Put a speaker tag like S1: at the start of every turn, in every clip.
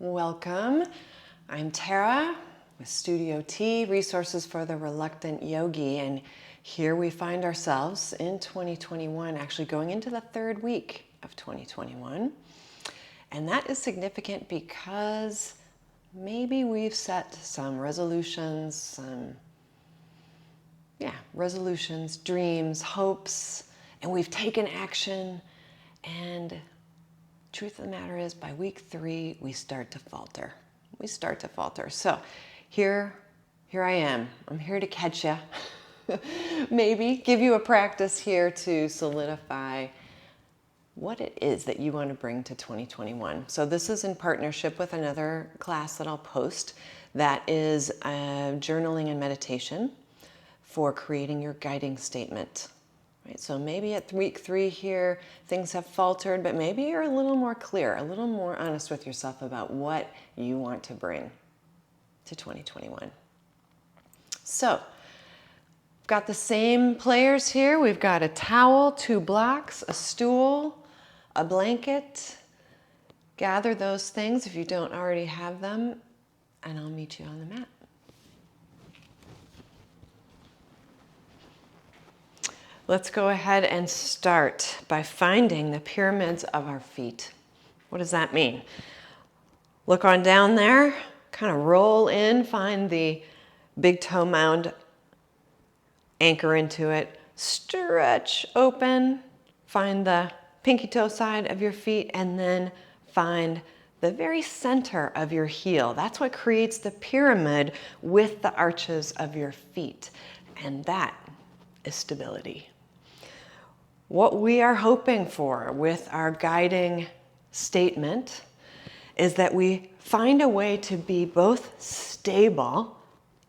S1: Welcome. I'm Tara with Studio T, Resources for the Reluctant Yogi, and here we find ourselves in 2021, actually going into the third week of 2021. And that is significant because maybe we've set some resolutions, dreams, hopes, and we've taken action, and truth of the matter is, by week 3, we start to falter. So here I am. I'm here to catch you. Maybe give you a practice here to solidify what it is that you want to bring to 2021. So this is in partnership with another class that I'll post that is journaling and meditation for creating your guiding statement. Right, so maybe at week 3 here, things have faltered, but maybe you're a little more clear, a little more honest with yourself about what you want to bring to 2021. So, we've got the same players here. We've got a towel, 2 blocks, a stool, a blanket. Gather those things if you don't already have them, and I'll meet you on the mat. Let's go ahead and start by finding the pyramids of our feet. What does that mean? Look on down there, kind of roll in, find the big toe mound, anchor into it, stretch open, find the pinky toe side of your feet, and then find the very center of your heel. That's what creates the pyramid with the arches of your feet. And that is stability. What we are hoping for with our guiding statement is that we find a way to be both stable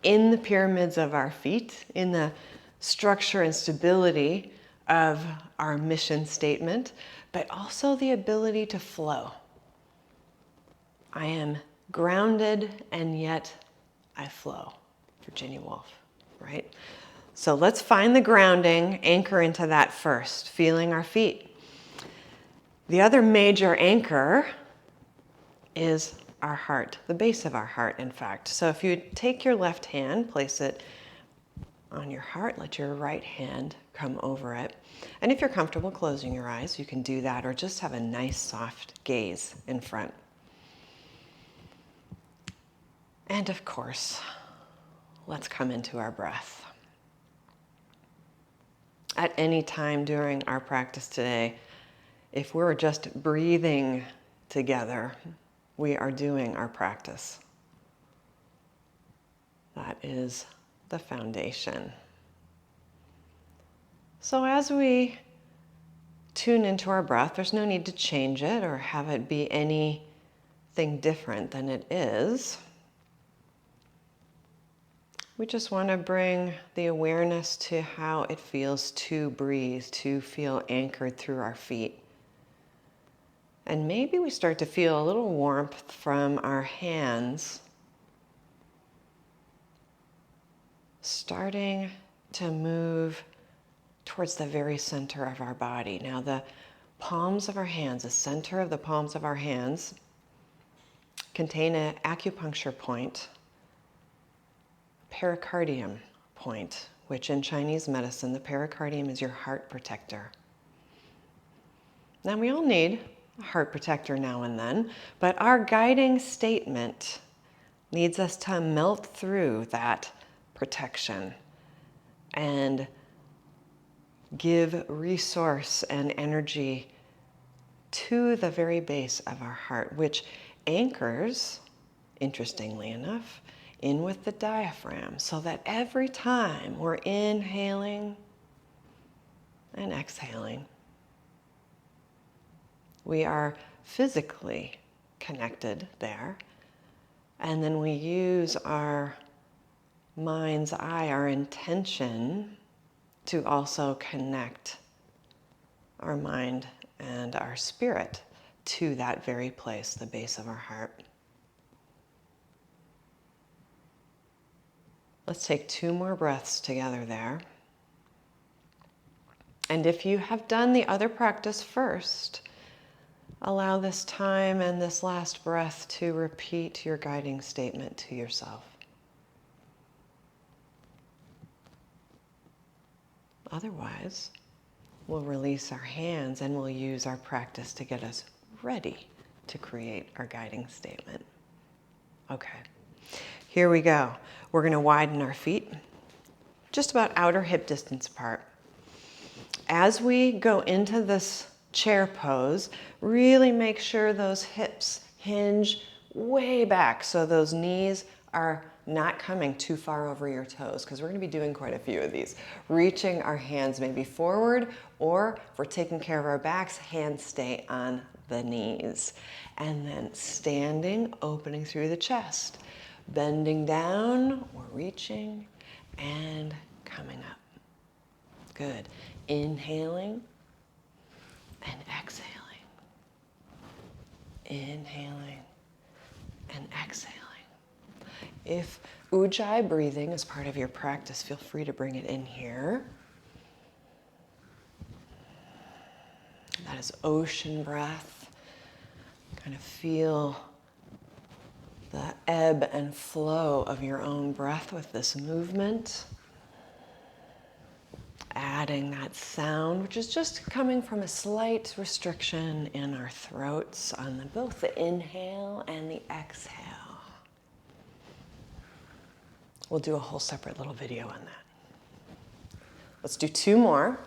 S1: in the pyramids of our feet, in the structure and stability of our mission statement, but also the ability to flow. I am grounded and yet I flow. Virginia Woolf, right? So let's find the grounding, anchor into that first, feeling our feet. The other major anchor is our heart, the base of our heart, in fact. So if you take your left hand, place it on your heart, let your right hand come over it. And if you're comfortable closing your eyes, you can do that, or just have a nice soft gaze in front. And of course, let's come into our breath. At any time during our practice today, if we're just breathing together, we are doing our practice. That is the foundation. So as we tune into our breath, there's no need to change it or have it be anything different than it is. We just want to bring the awareness to how it feels to breathe, to feel anchored through our feet. And maybe we start to feel a little warmth from our hands, starting to move towards the very center of our body. Now the palms of our hands, the center of the palms of our hands, contain an acupuncture point, pericardium point, which in Chinese medicine, the pericardium is your heart protector. Now we all need a heart protector now and then, but our guiding statement needs us to melt through that protection and give resource and energy to the very base of our heart, which anchors, interestingly enough, in with the diaphragm, so that every time we're inhaling and exhaling, we are physically connected there. And then we use our mind's eye, our intention, to also connect our mind and our spirit to that very place, the base of our heart. Let's take 2 more breaths together there. And if you have done the other practice first, allow this time and this last breath to repeat your guiding statement to yourself. Otherwise, we'll release our hands and we'll use our practice to get us ready to create our guiding statement. Okay, here we go. We're going to widen our feet, just about outer hip distance apart. As we go into this chair pose, really make sure those hips hinge way back so those knees are not coming too far over your toes, because we're going to be doing quite a few of these. Reaching our hands maybe forward, or if we're taking care of our backs, hands stay on the knees. And then standing, opening through the chest, bending down or reaching and coming up. Good. Inhaling and exhaling. Inhaling and exhaling. If Ujjayi breathing is part of your practice, feel free to bring it in here. That is ocean breath. Kind of feel the ebb and flow of your own breath with this movement. Adding that sound, which is just coming from a slight restriction in our throats on both the inhale and the exhale. We'll do a whole separate little video on that. Let's do 2 more.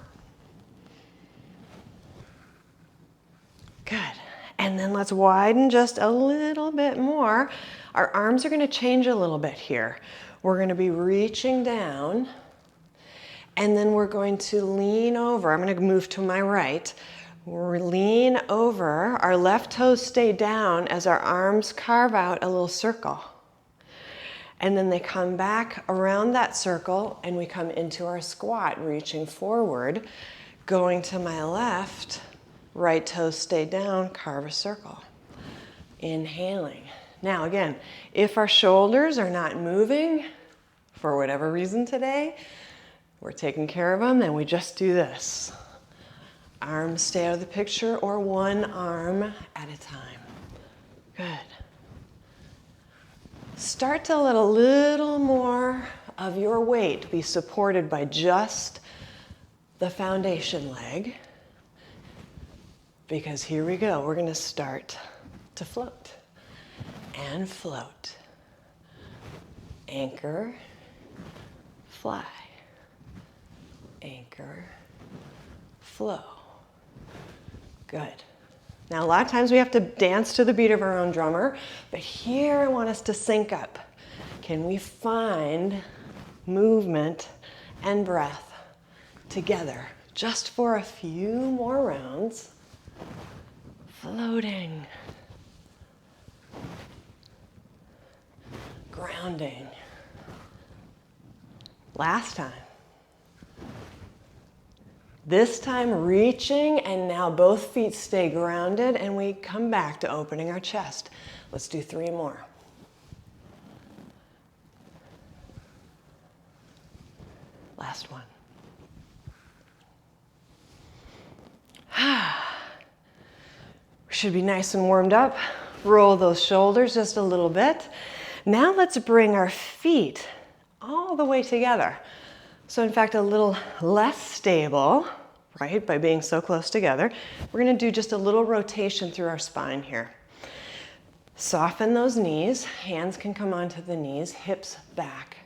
S1: Good. And then let's widen just a little bit more. Our arms are going to change a little bit here. We're going to be reaching down, and then we're going to lean over. I'm going to move to my right. We'll lean over. Our left toes stay down as our arms carve out a little circle. And then they come back around that circle, and we come into our squat, reaching forward. Going to my left, right toes stay down, carve a circle. Inhaling. Now again, if our shoulders are not moving for whatever reason today, we're taking care of them, and we just do this. Arms stay out of the picture, or one arm at a time. Good. Start to let a little more of your weight be supported by just the foundation leg, because here we go. We're going to start to float and float. Anchor, fly. Anchor, flow. Good. Now, a lot of times we have to dance to the beat of our own drummer, but here I want us to sync up. Can we find movement and breath together just for a few more rounds? Floating. Grounding. Last time. This time reaching, and now both feet stay grounded, and we come back to opening our chest. Let's do 3 more. Last one. We should be nice and warmed up. Roll those shoulders just a little bit. Now let's bring our feet all the way together. So in fact, a little less stable, right, by being so close together. We're going to do just a little rotation through our spine here. Soften those knees. Hands can come onto the knees, hips back.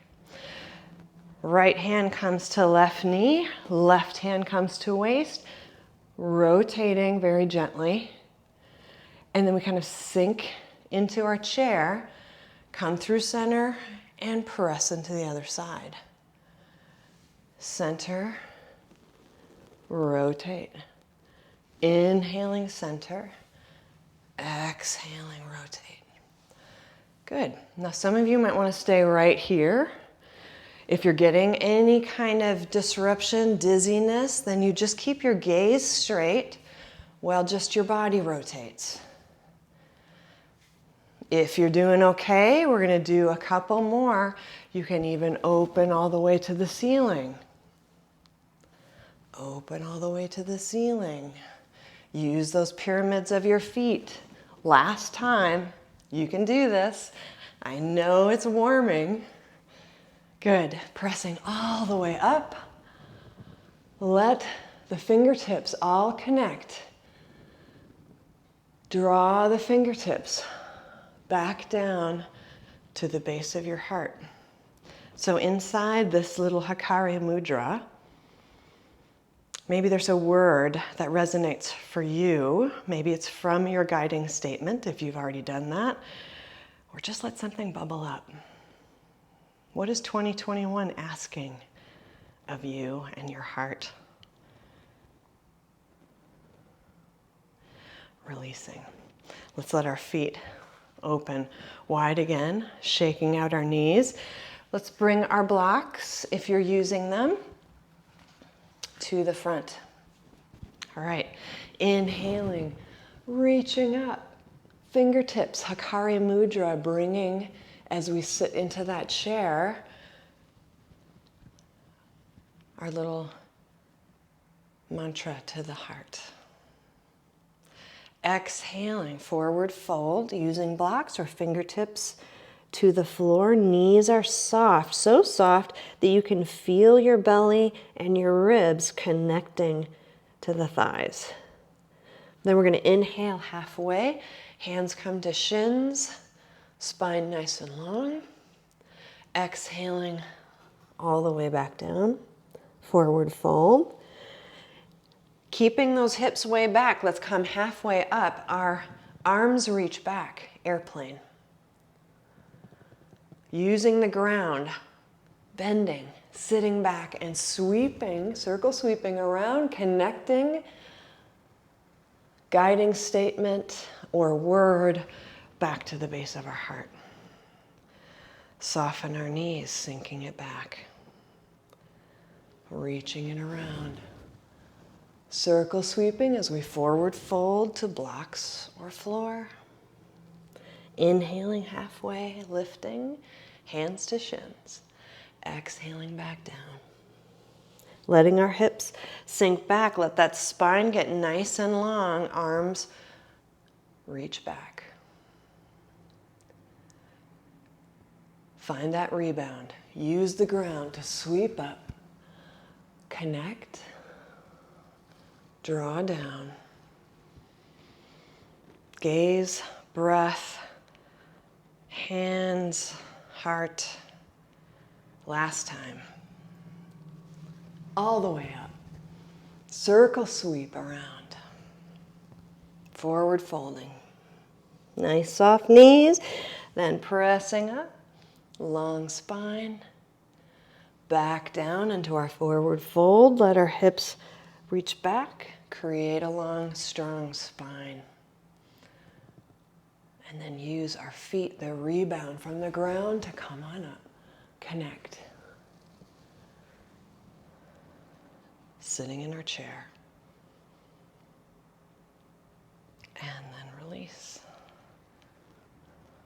S1: Right hand comes to left knee, left hand comes to waist, rotating very gently. And then we kind of sink into our chair, come through center, and press into the other side. Center, rotate. Inhaling center, exhaling rotate. Good. Now some of you might want to stay right here. If you're getting any kind of disruption, dizziness, then you just keep your gaze straight while just your body rotates. If you're doing okay, we're going to do a couple more. You can even open all the way to the ceiling. Open all the way to the ceiling. Use those pyramids of your feet. Last time, you can do this. I know it's warming. Good, pressing all the way up. Let the fingertips all connect. Draw the fingertips back down to the base of your heart. So inside this little Hakari Mudra, maybe there's a word that resonates for you. Maybe it's from your guiding statement if you've already done that, or just let something bubble up. What is 2021 asking of you and your heart? Releasing. Let's let our feet open wide again, shaking out our knees. Let's bring our blocks, if you're using them, to the front. All right, inhaling, reaching up, fingertips, Hakari Mudra, bringing, as we sit into that chair, our little mantra to the heart. Exhaling, forward fold, using blocks or fingertips to the floor. Knees are soft, so soft that you can feel your belly and your ribs connecting to the thighs. Then we're going to inhale halfway. Hands come to shins, spine nice and long. Exhaling all the way back down, forward fold. Keeping those hips way back, let's come halfway up. Our arms reach back, airplane. Using the ground, bending, sitting back and sweeping, circle sweeping around, connecting, guiding statement or word back to the base of our heart. Soften our knees, sinking it back, reaching it around. Circle sweeping as we forward fold to blocks or floor. Inhaling halfway, lifting, hands to shins. Exhaling back down. Letting our hips sink back. Let that spine get nice and long. Arms reach back. Find that rebound. Use the ground to sweep up. Connect. Draw down. Gaze, breath, hands, heart. Last time. All the way up. Circle sweep around. Forward folding. Nice soft knees. Then pressing up. Long spine. Back down into our forward fold. Let our hips reach back. Create a long, strong spine. And then use our feet, the rebound from the ground, to come on up. Connect. Sitting in our chair. And then release.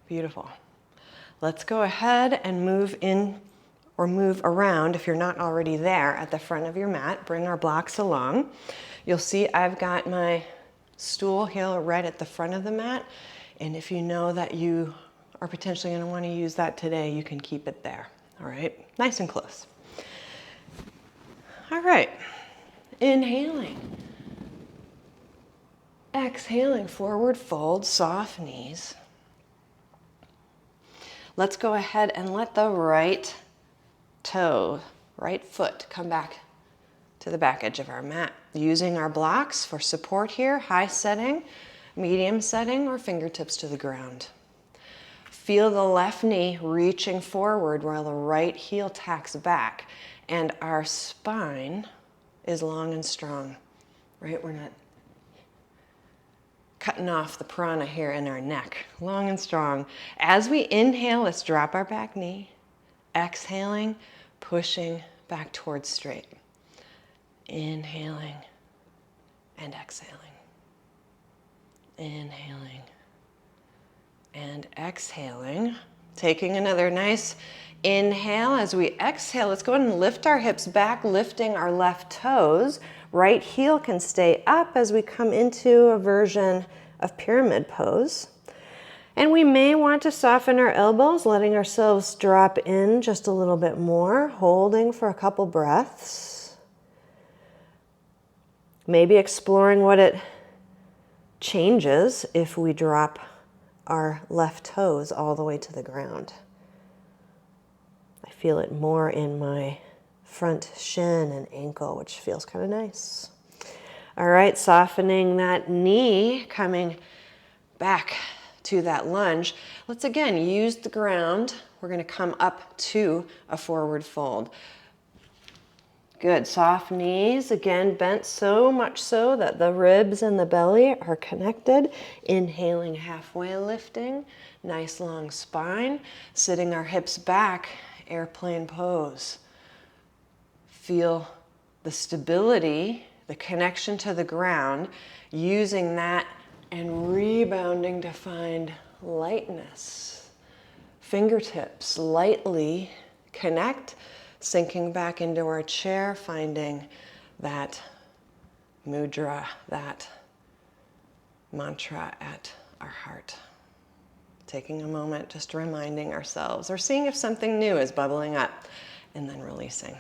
S1: Beautiful. Let's go ahead and move in or move around if you're not already there at the front of your mat. Bring our blocks along. You'll see I've got my stool here right at the front of the mat. And if you know that you are potentially going to want to use that today, you can keep it there. All right, nice and close. All right, inhaling. Exhaling, forward fold, soft knees. Let's go ahead and let the right toe, right foot come back to the back edge of our mat. Using our blocks for support here, high setting, medium setting, or fingertips to the ground. Feel the left knee reaching forward while the right heel tacks back, and our spine is long and strong, right? We're not cutting off the prana here in our neck, long and strong. As we inhale, let's drop our back knee. Exhaling, pushing back towards straight. Inhaling and exhaling. Inhaling and exhaling. Taking another nice inhale. As we exhale, let's go ahead and lift our hips back, lifting our left toes. Right heel can stay up as we come into a version of pyramid pose. And we may want to soften our elbows, letting ourselves drop in just a little bit more, holding for a couple breaths. Maybe exploring what it changes if we drop our left toes all the way to the ground. I feel it more in my front shin and ankle, which feels kind of nice. All right, softening that knee, coming back to that lunge. Let's again use the ground. We're going to come up to a forward fold. Good, soft knees, again bent so much so that the ribs and the belly are connected. Inhaling, halfway lifting, nice long spine. Sitting our hips back, airplane pose. Feel the stability, the connection to the ground, using that and rebounding to find lightness. Fingertips lightly connect, sinking back into our chair, finding that mudra, that mantra at our heart. Taking a moment, just reminding ourselves or seeing if something new is bubbling up, and then releasing.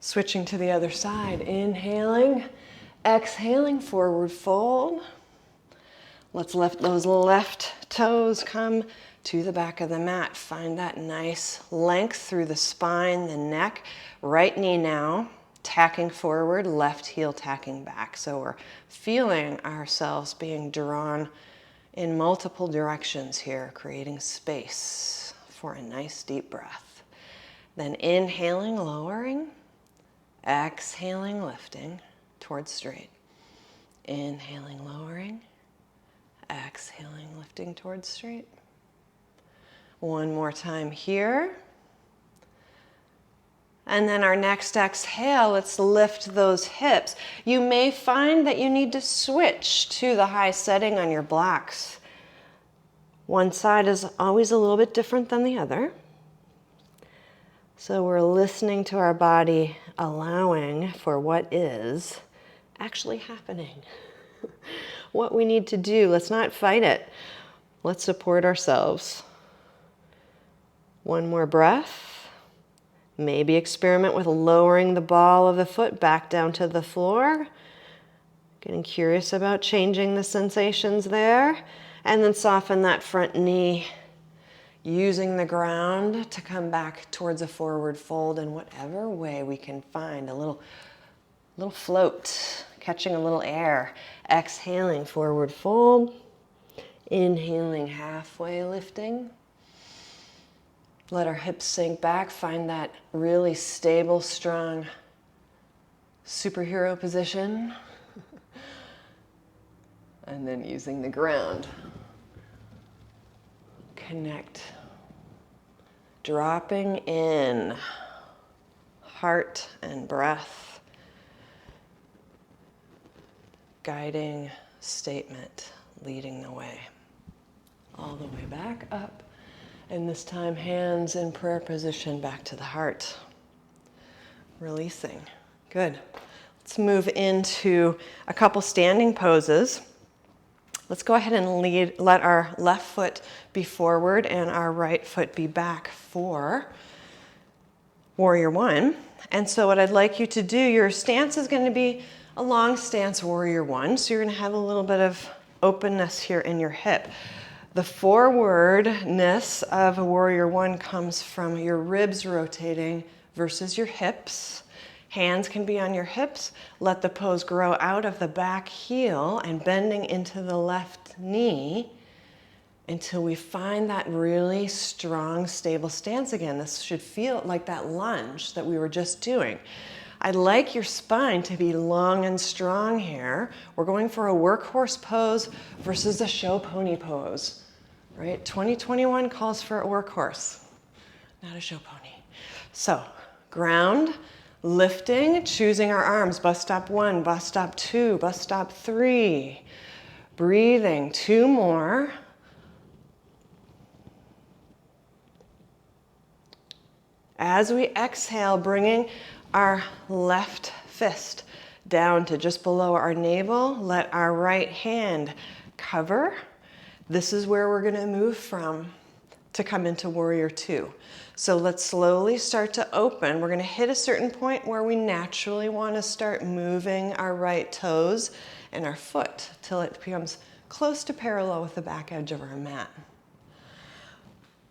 S1: Switching to the other side, inhaling, exhaling, forward fold. Let's let those left toes come to the back of the mat. Find that nice length through the spine, the neck. Right knee now, tacking forward, left heel tacking back. So we're feeling ourselves being drawn in multiple directions here, creating space for a nice deep breath. Then inhaling, lowering. Exhaling, lifting towards straight. Inhaling, lowering. Exhaling, lifting towards straight. One more time here. And then our next exhale, let's lift those hips. You may find that you need to switch to the high setting on your blocks. One side is always a little bit different than the other. So we're listening to our body, allowing for what is actually happening. What we need to do, let's not fight it. Let's support ourselves. One more breath. Maybe experiment with lowering the ball of the foot back down to the floor. Getting curious about changing the sensations there. And then soften that front knee. Using the ground to come back towards a forward fold in whatever way we can find. A little float, catching a little air. Exhaling, forward fold. Inhaling, halfway lifting. Let our hips sink back. Find that really stable, strong superhero position. And then using the ground. Connect. Dropping in. Heart and breath. Guiding statement, leading the way. All the way back up. And this time, hands in prayer position back to the heart. Releasing. Good. Let's move into a couple standing poses. Let's go ahead and let our left foot be forward and our right foot be back for Warrior One. And so what I'd like you to do, your stance is going to be a long stance Warrior One. So you're going to have a little bit of openness here in your hip. The forwardness of a Warrior One comes from your ribs rotating versus your hips. Hands can be on your hips. Let the pose grow out of the back heel and bending into the left knee until we find that really strong, stable stance again. This should feel like that lunge that we were just doing. I'd like your spine to be long and strong here. We're going for a workhorse pose versus a show pony pose, right? 2021 calls for a workhorse, not a show pony. So, ground. Lifting, choosing our arms, bus stop 1, bus stop 2, bus stop 3. Breathing, 2 more. As we exhale, bringing our left fist down to just below our navel. Let our right hand cover. This is where we're going to move from to come into Warrior Two. So let's slowly start to open. We're going to hit a certain point where we naturally want to start moving our right toes and our foot till it becomes close to parallel with the back edge of our mat.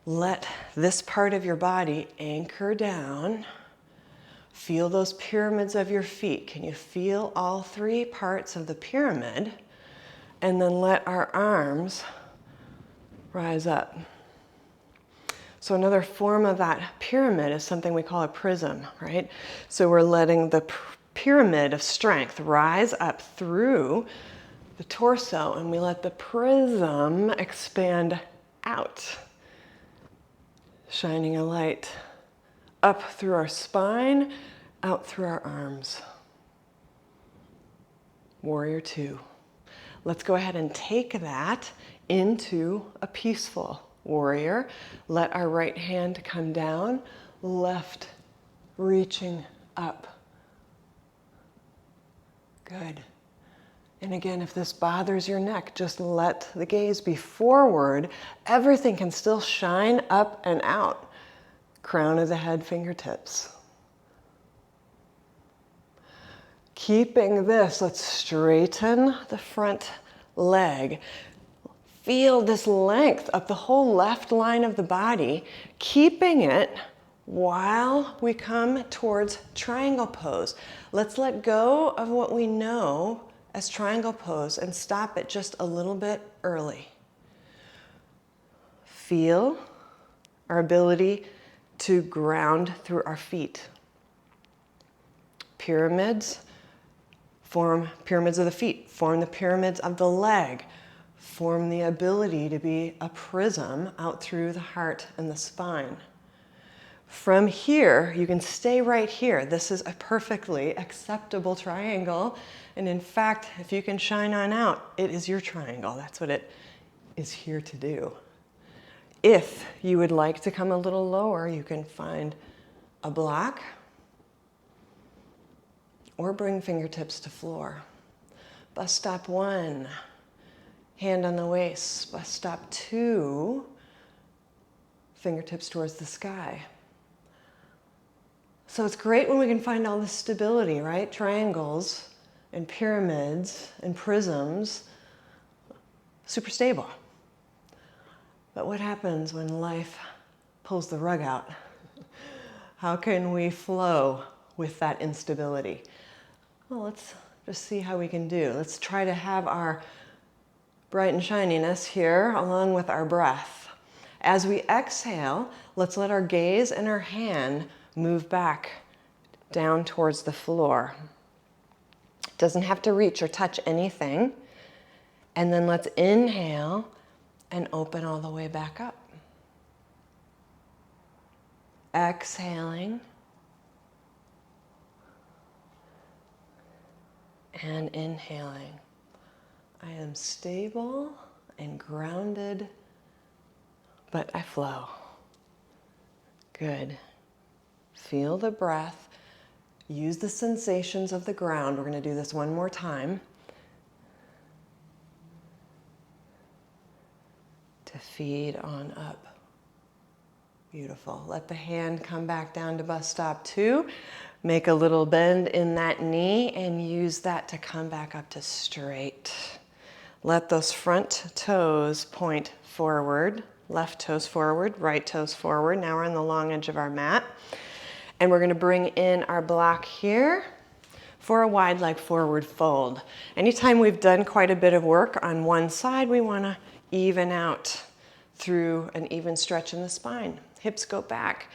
S1: Let this part of your body anchor down. Feel those pyramids of your feet. Can you feel all three parts of the pyramid? And then let our arms rise up. So another form of that pyramid is something we call a prism, right? So we're letting the pyramid of strength rise up through the torso, and we let the prism expand out, shining a light up through our spine, out through our arms. Warrior Two. Let's go ahead and take that into a peaceful warrior. Let our right hand come down, left reaching up. Good. And again, if this bothers your neck, just let the gaze be forward. Everything can still shine up and out. Crown of the head, fingertips. Keeping this, let's straighten the front leg. Feel this length up the whole left line of the body, keeping it while we come towards triangle pose. Let's let go of what we know as triangle pose and stop it just a little bit early. Feel our ability to ground through our feet. Pyramids form pyramids of the feet, form the pyramids of the leg, form the ability to be a prism out through the heart and the spine. From here, you can stay right here. This is a perfectly acceptable triangle. And in fact, if you can shine on out, it is your triangle. That's what it is here to do. If you would like to come a little lower, you can find a block or bring fingertips to floor. Bus stop 1, hand on the waist. Bus stop 2, fingertips towards the sky. So it's great when we can find all this stability, right? Triangles and pyramids and prisms, super stable. But what happens when life pulls the rug out? How can we flow with that instability? Well, let's just see how we can do. Let's try to have our bright and shininess here along with our breath. As we exhale, let's let our gaze and our hand move back down towards the floor. It doesn't have to reach or touch anything. And then let's inhale and open all the way back up. Exhaling and inhaling. I am stable and grounded, but I flow. Good. Feel the breath. Use the sensations of the ground. We're going to do this one more time. To feed on up. Beautiful. Let the hand come back down to bus stop 2. Make a little bend in that knee and use that to come back up to straight. Let those front toes point forward. Left toes forward, right toes forward. Now we're on the long edge of our mat. And we're going to bring in our block here for a wide leg forward fold. Anytime we've done quite a bit of work on one side, we want to even out through an even stretch in the spine. Hips go back,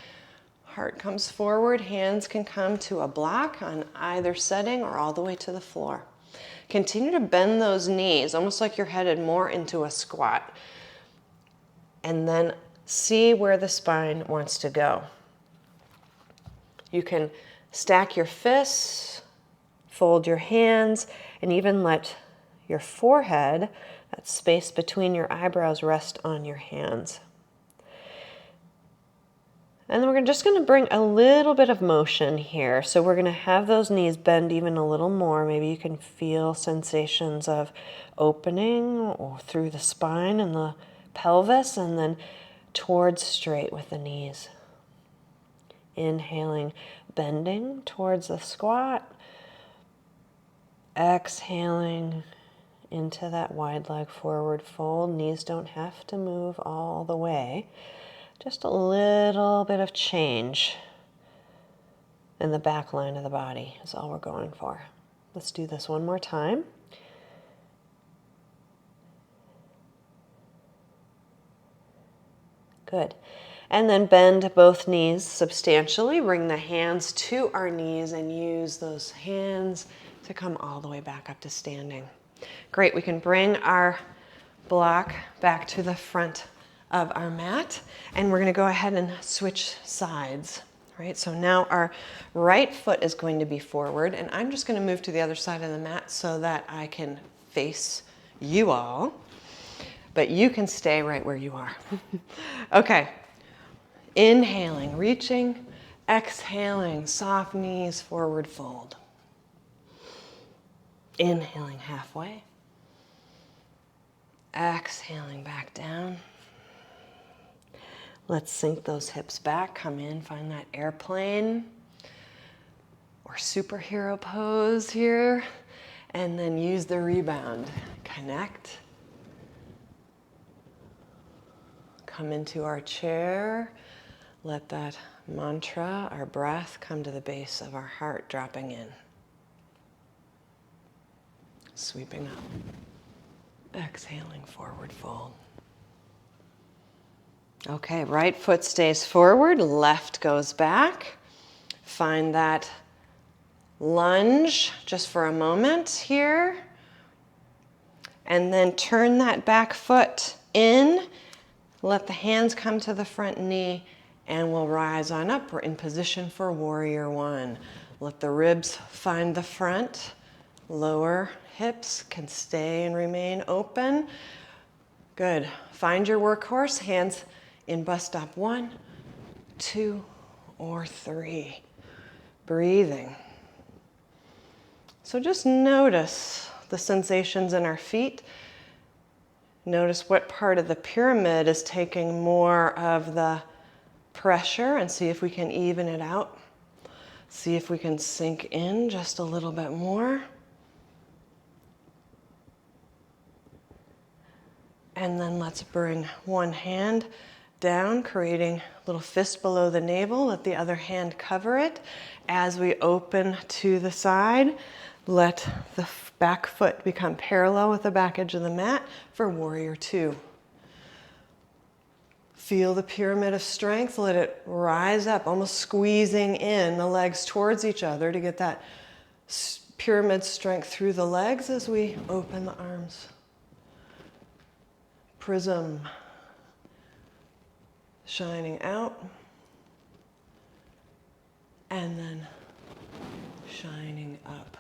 S1: heart comes forward, hands can come to a block on either setting or all the way to the floor. Continue to bend those knees, almost like you're headed more into a squat. And then see where the spine wants to go. You can stack your fists, fold your hands, and even let your forehead, that space between your eyebrows, rest on your hands.
S2: And then we're just going to bring a little bit of motion here. So we're going to have those knees bend even a little more. Maybe you can feel sensations of opening or through the spine and the pelvis, and then towards straight with the knees. Inhaling, bending towards the squat. Exhaling into that wide leg forward fold. Knees don't have to move all the way. Just a little bit of change in the back line of the body is all we're going for. Let's do this one more time. Good. And then bend both knees substantially. Bring the hands to our knees and use those hands to come all the way back up to standing. Great. We can bring our block back to the front of our mat, and we're going to go ahead and switch sides. Right, so now our right foot is going to be forward, and I'm just going to move to the other side of the mat so that I can face you all, but you can stay right where you are. Okay, inhaling, reaching, exhaling, soft knees, forward fold. Inhaling halfway, exhaling back down. Let's sink those hips back, come in, find that airplane or superhero pose here, and then use the rebound. Connect. Come into our chair. Let that mantra, our breath, come to the base of our heart, dropping in. Sweeping up. Exhaling, forward fold. Okay, right foot stays forward, left goes back. Find that lunge just for a moment here. And then turn that back foot in. Let the hands come to the front knee, and we'll rise on up. We're in position for warrior one. Let the ribs find the front. Lower hips can stay and remain open. Good. Find your workhorse, hands in bus stop 1, 2, or 3. Breathing. So just notice the sensations in our feet. Notice what part of the pyramid is taking more of the pressure, and see if we can even it out. See if we can sink in just a little bit more. And then let's bring one hand down, creating a little fist below the navel. Let the other hand cover it. As we open to the side, let the back foot become parallel with the back edge of the mat for warrior two. Feel the pyramid of strength. Let it rise up, almost squeezing in the legs towards each other to get that pyramid strength through the legs as we open the arms. Prism. Shining out, and then shining up.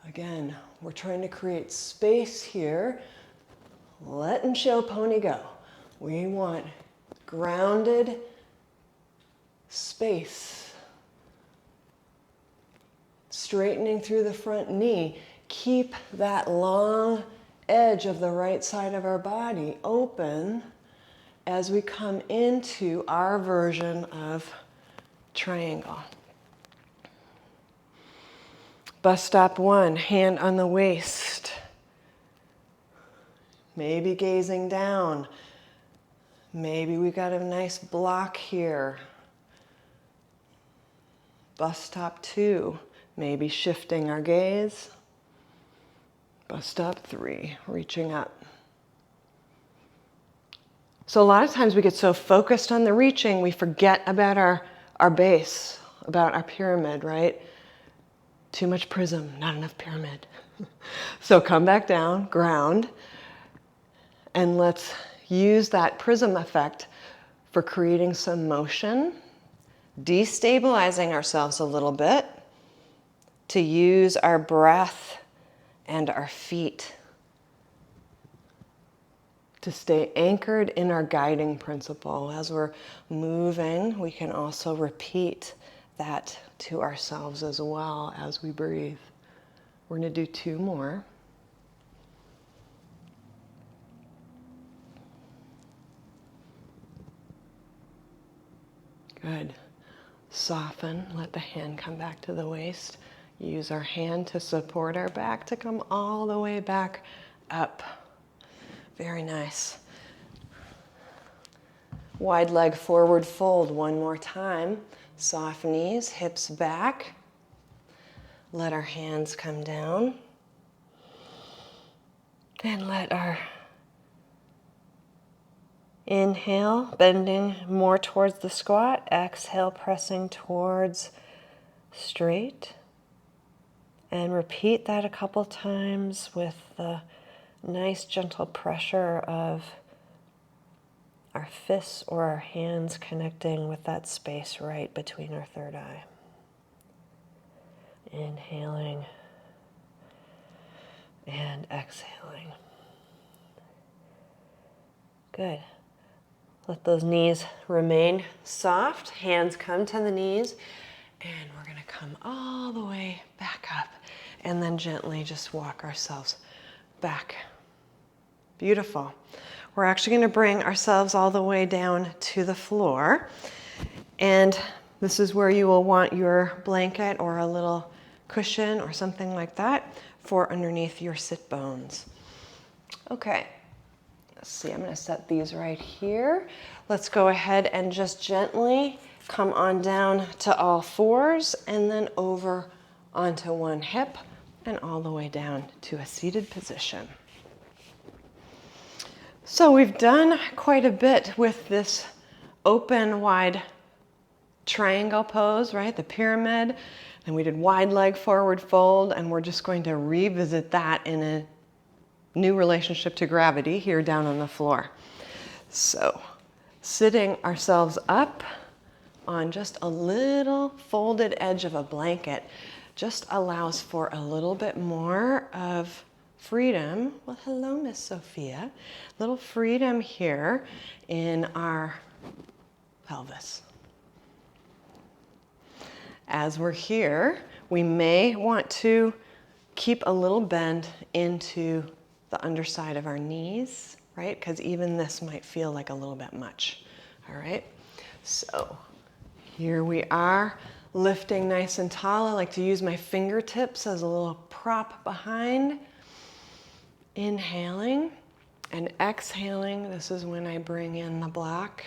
S2: Again, we're trying to create space here. Let and show pony go. We want grounded space. Straightening through the front knee. Keep that long edge of the right side of our body open as we come into our version of triangle. Bus stop 1, hand on the waist. Maybe gazing down. Maybe we got a nice block here. Bus stop 2, maybe shifting our gaze. Bus stop 3, reaching up. So a lot of times we get so focused on the reaching, we forget about our base, about our pyramid, right? Too much prism, not enough pyramid. So come back down, ground, and let's use that prism effect for creating some motion, destabilizing ourselves a little bit to use our breath and our feet to stay anchored in our guiding principle. As we're moving, we can also repeat that to ourselves as well as we breathe. We're going to do 2 more. Good. Soften, let the hand come back to the waist. Use our hand to support our back to come all the way back up. Very nice. Wide leg forward fold one more time. Soft knees, hips back. Let our hands come down. And let our inhale, bending more towards the squat. Exhale, pressing towards straight. And repeat that a couple times with the nice gentle pressure of our fists or our hands connecting with that space right between our third eye. Inhaling and exhaling. Good. Let those knees remain soft. Hands come to the knees. And we're going to come all the way back up. And then gently just walk ourselves back. Beautiful. We're actually going to bring ourselves all the way down to the floor. And this is where you will want your blanket or a little cushion or something like that for underneath your sit bones. Okay. Let's see, I'm going to set these right here. Let's go ahead and just gently come on down to all fours and then over onto one hip and all the way down to a seated position. So we've done quite a bit with this open, wide triangle pose, right? The pyramid. And we did wide leg forward fold, and we're just going to revisit that in a new relationship to gravity here down on the floor. So sitting ourselves up on just a little folded edge of a blanket just allows for a little bit more of freedom. Well, hello, Miss Sophia. Little freedom here in our pelvis. As we're here, we may want to keep a little bend into the underside of our knees, right? Because even this might feel like a little bit much, all right? So here we are, lifting nice and tall. I like to use my fingertips as a little prop behind. Inhaling and exhaling. This is when I bring in the block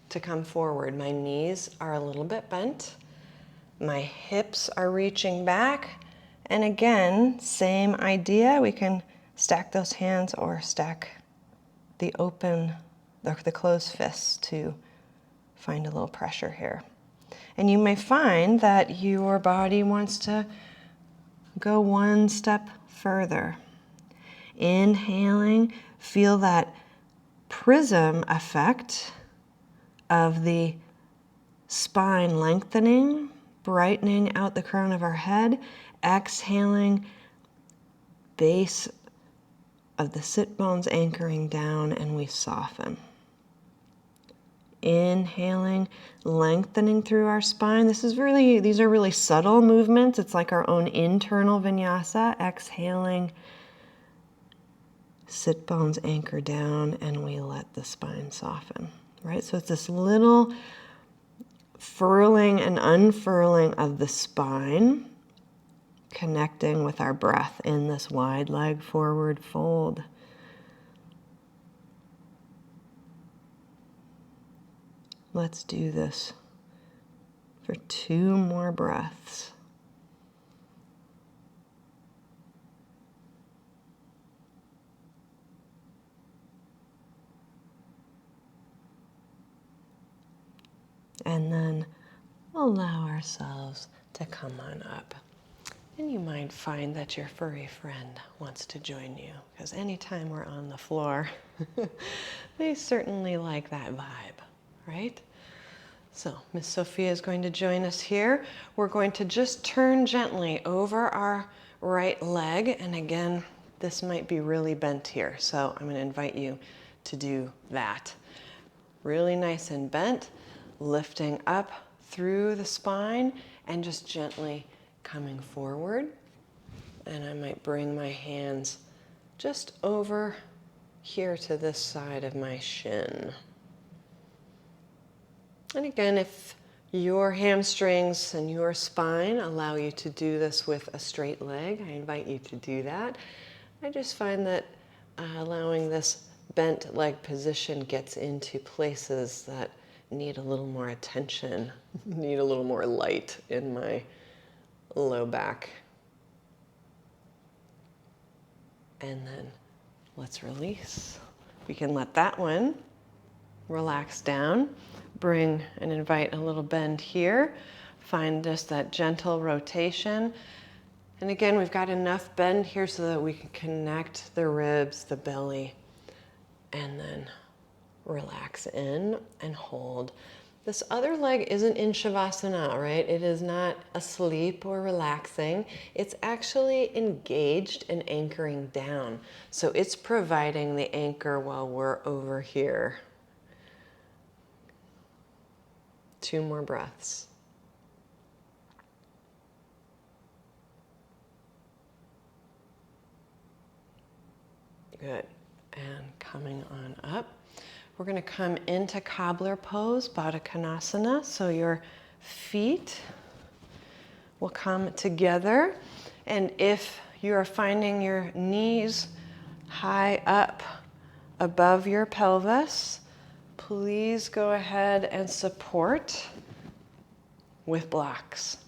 S2: to come forward. My knees are a little bit bent. My hips are reaching back. And again, same idea. We can stack those hands or stack the closed fists to find a little pressure here. And you may find that your body wants to go one step further. Inhaling, feel that prism effect of the spine lengthening, brightening out the crown of our head. Exhaling, base of the sit bones anchoring down, and we soften. Inhaling, lengthening through our spine. These are really subtle movements. It's like our own internal vinyasa. Exhaling, sit bones anchor down, and we let the spine soften, right? So it's this little furling and unfurling of the spine, connecting with our breath in this wide leg forward fold. Let's do this for 2 more breaths. And then allow ourselves to come on up. And you might find that your furry friend wants to join you, because anytime we're on the floor, they certainly like that vibe, right? So Miss Sophia is going to join us here. We're going to just turn gently over our right leg. And again, this might be really bent here. So I'm going to invite you
S1: to do that. Really nice and bent, lifting up through the spine and just gently coming forward. And I might bring my hands just over here to this side of my shin. And again, if your hamstrings and your spine allow you to do this with a straight leg, I invite you to do that. I just find that allowing this bent leg position gets into places that need a little more attention, need a little more light in my low back. And then let's release. We can let that one relax down, bring and invite a little bend here. Find just that gentle rotation. And again, we've got enough bend here so that we can connect the ribs, the belly, and then relax in and hold. This other leg isn't in Shavasana, right? It is not asleep or relaxing. It's actually engaged and anchoring down. So it's providing the anchor while we're over here. 2 more breaths. Good. And coming on up. We're going to come into cobbler pose, Baddha Konasana. So your feet will come together. And if you are finding your knees high up above your pelvis, please go ahead and support with blocks.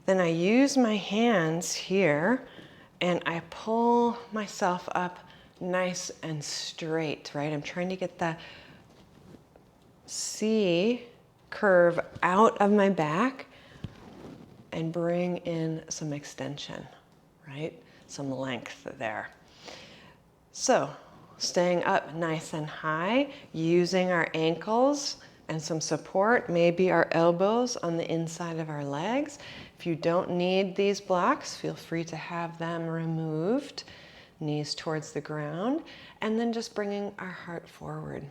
S1: Then I use my hands here and I pull myself up nice and straight, right? I'm trying to get that C curve out of my back and bring in some extension, right? Some length there. So staying up nice and high, using our ankles and some support, maybe our elbows on the inside of our legs. If you don't need these blocks, feel free to have them removed. Knees towards the ground, and then just bringing our heart forward.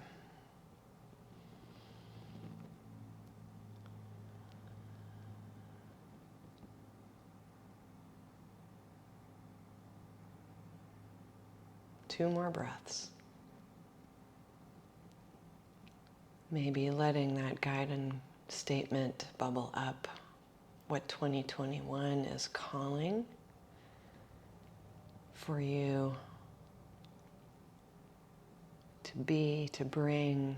S1: Two more breaths. Maybe letting that guidance statement bubble up, what 2021 is calling for you to be, to bring,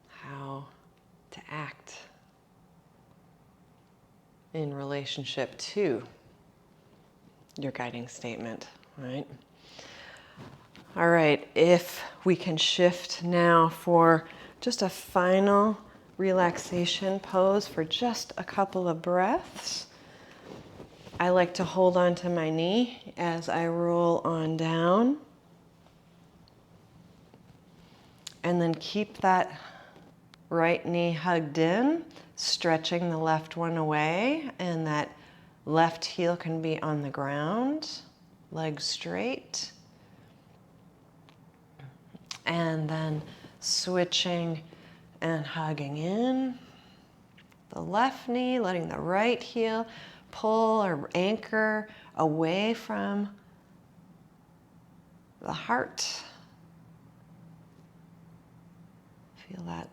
S1: how to act in relationship to your guiding statement, right? All right, if we can shift now for just a final relaxation pose for just a couple of breaths. I like to hold on to my knee as I roll on down. And then keep that right knee hugged in, stretching the left one away, and that left heel can be on the ground, legs straight. And then switching and hugging in. The left knee, letting the right heel pull or anchor away from the heart. Feel that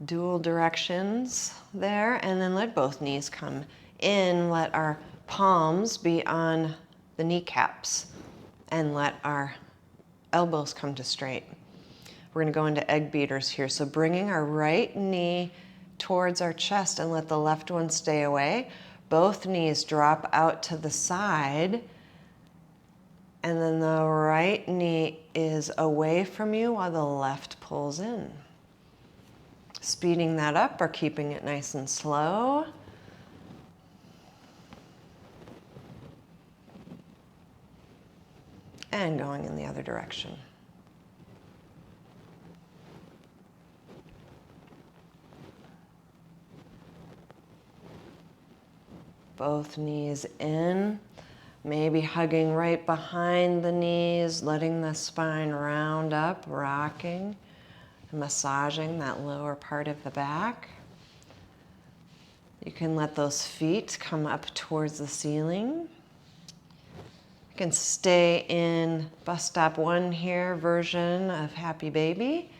S1: dual directions there, and then let both knees come in. Let our palms be on the kneecaps and let our elbows come to straight. We're going to go into egg beaters here. So bringing our right knee towards our chest and let the left one stay away. Both knees drop out to the side. And then the right knee is away from you while the left pulls in. Speeding that up or keeping it nice and slow. And going in the other direction. Both knees in. Maybe hugging right behind the knees, letting the spine round up, rocking, massaging that lower part of the back. You can let those feet come up towards the ceiling. You can stay in bus stop 1 here version of happy baby,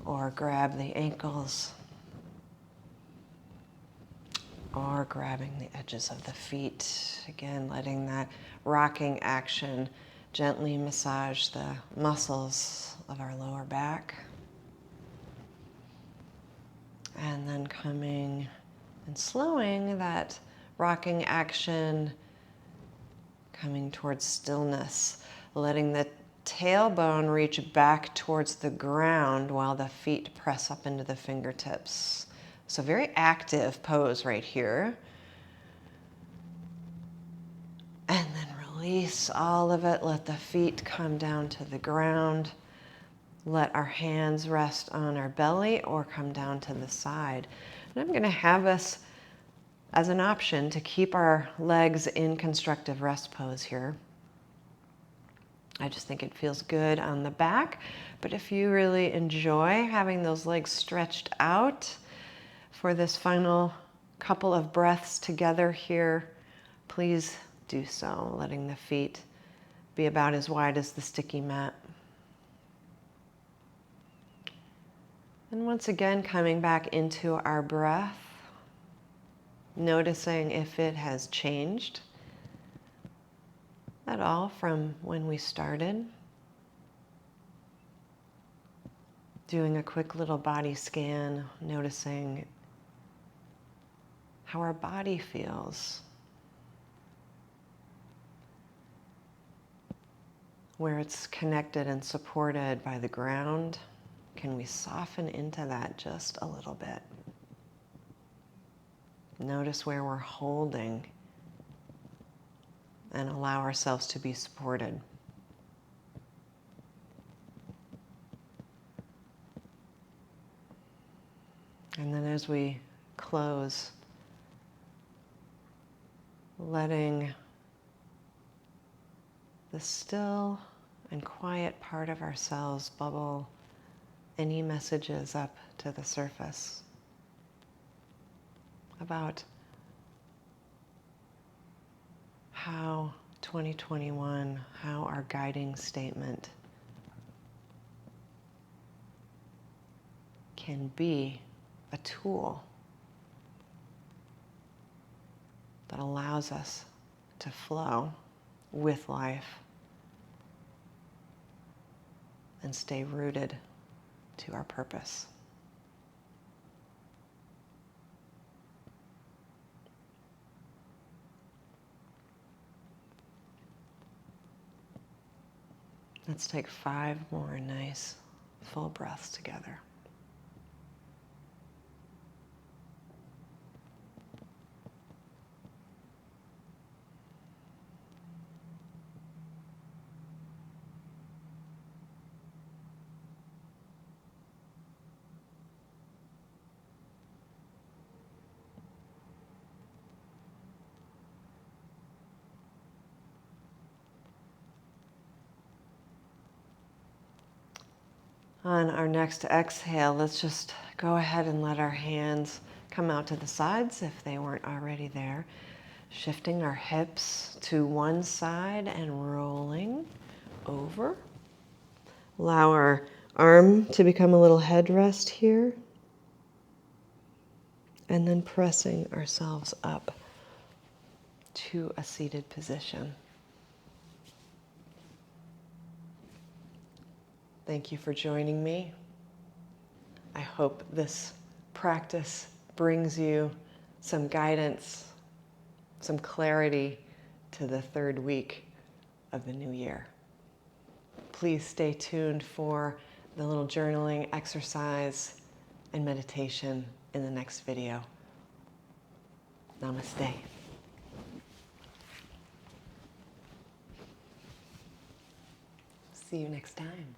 S1: or grab the ankles, or grabbing the edges of the feet. Again, letting that rocking action gently massage the muscles of our lower back. And then coming and slowing that rocking action, coming towards stillness, letting the tailbone reach back towards the ground while the feet press up into the fingertips. So very active pose right here. And then release all of it. Let the feet come down to the ground. Let our hands rest on our belly or come down to the side. And I'm going to have us as an option to keep our legs in constructive rest pose here. I just think it feels good on the back. But if you really enjoy having those legs stretched out for this final couple of breaths together here, please do so, letting the feet be about as wide as the sticky mat. And once again, coming back into our breath, noticing if it has changed at all from when we started. Doing a quick little body scan, noticing how our body feels, where it's connected and supported by the ground. Can we soften into that just a little bit? Notice where we're holding and allow ourselves to be supported. And then as we close, letting the still and quiet part of ourselves bubble any messages up to the surface about how 2021, how our guiding statement can be a tool that allows us to flow with life and stay rooted to our purpose. Let's take 5 more nice full breaths together. On our next exhale, let's just go ahead and let our hands come out to the sides if they weren't already there. Shifting our hips to one side and rolling over. Allow our arm to become a little headrest here. And then pressing ourselves up to a seated position. Thank you for joining me. I hope this practice brings you some guidance, some clarity to the 3rd week of the new year. Please stay tuned for the little journaling exercise and meditation in the next video. Namaste. See you next time.